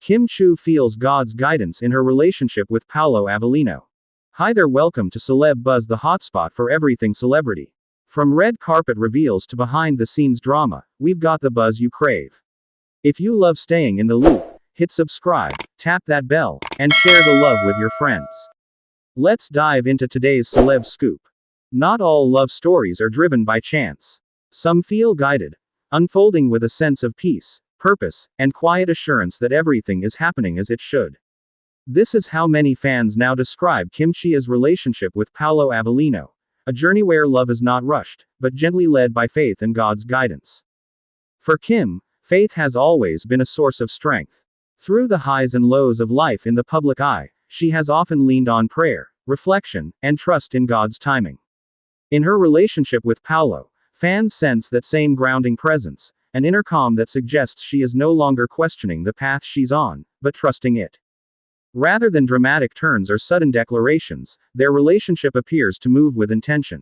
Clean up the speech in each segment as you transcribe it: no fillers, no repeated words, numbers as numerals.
Kim Chiu feels God's guidance in her relationship with Paulo Avelino. Hi there, welcome to Celeb Buzz, the hotspot for everything celebrity. From red carpet reveals to behind the scenes drama, we've got the buzz you crave. If you love staying in the loop, hit subscribe, tap that bell, and share the love with your friends. Let's dive into today's celeb scoop. Not all love stories are driven by chance. Some feel guided, unfolding with a sense of peace, purpose, and quiet assurance that everything is happening as it should. This is how many fans now describe Kim Chiu's relationship with Paulo Avelino, a journey where love is not rushed, but gently led by faith and God's guidance. For Kim, faith has always been a source of strength. Through the highs and lows of life in the public eye, she has often leaned on prayer, reflection, and trust in God's timing. In her relationship with Paulo, fans sense that same grounding presence, an inner calm that suggests she is no longer questioning the path she's on, but trusting it. Rather than dramatic turns or sudden declarations, their relationship appears to move with intention.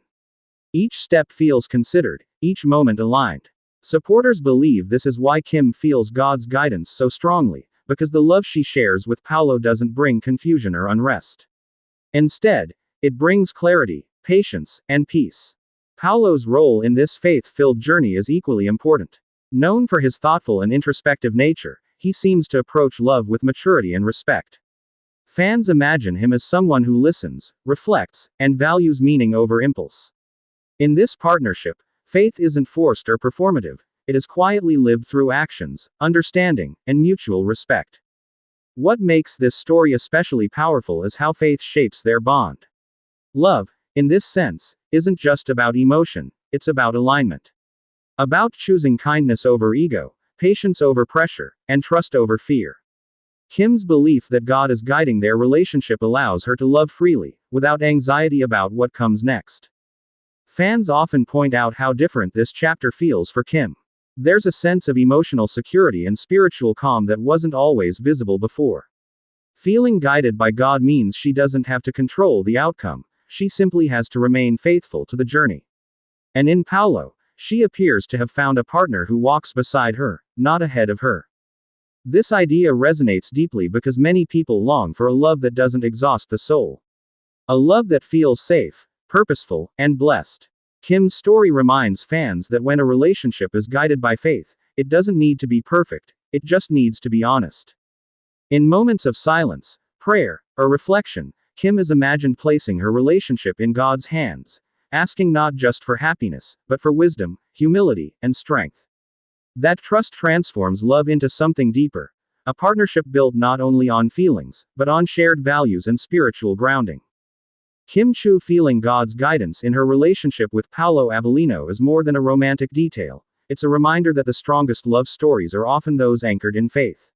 Each step feels considered, each moment aligned. Supporters believe this is why Kim feels God's guidance so strongly, because the love she shares with Paulo doesn't bring confusion or unrest. Instead, it brings clarity, patience, and peace. Paulo's role in this faith-filled journey is equally important. Known for his thoughtful and introspective nature, he seems to approach love with maturity and respect. Fans imagine him as someone who listens, reflects, and values meaning over impulse. In this partnership, faith isn't forced or performative, it is quietly lived through actions, understanding, and mutual respect. What makes this story especially powerful is how faith shapes their bond. Love, in this sense, isn't just about emotion, it's about alignment. About choosing kindness over ego, patience over pressure, and trust over fear. Kim's belief that God is guiding their relationship allows her to love freely, without anxiety about what comes next. Fans often point out how different this chapter feels for Kim. There's a sense of emotional security and spiritual calm that wasn't always visible before. Feeling guided by God means she doesn't have to control the outcome, she simply has to remain faithful to the journey. And in Paulo, she appears to have found a partner who walks beside her, not ahead of her. This idea resonates deeply because many people long for a love that doesn't exhaust the soul. A love that feels safe, purposeful, and blessed. Kim's story reminds fans that when a relationship is guided by faith, it doesn't need to be perfect, it just needs to be honest. In moments of silence, prayer, or reflection, Kim is imagined placing her relationship in God's hands, asking not just for happiness, but for wisdom, humility, and strength. That trust transforms love into something deeper, a partnership built not only on feelings, but on shared values and spiritual grounding. Kim Chiu feeling God's guidance in her relationship with Paulo Avelino is more than a romantic detail, it's a reminder that the strongest love stories are often those anchored in faith.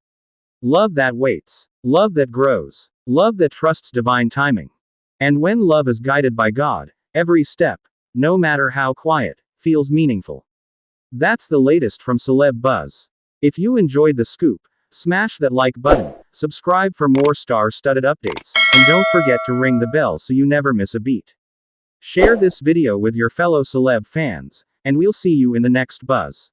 Love that waits, love that grows, love that trusts divine timing. And when love is guided by God, every step, no matter how quiet, feels meaningful. That's the latest from Celeb Buzz. If you enjoyed the scoop, smash that like button, subscribe for more star-studded updates, and don't forget to ring the bell so you never miss a beat. Share this video with your fellow celeb fans, and we'll see you in the next buzz.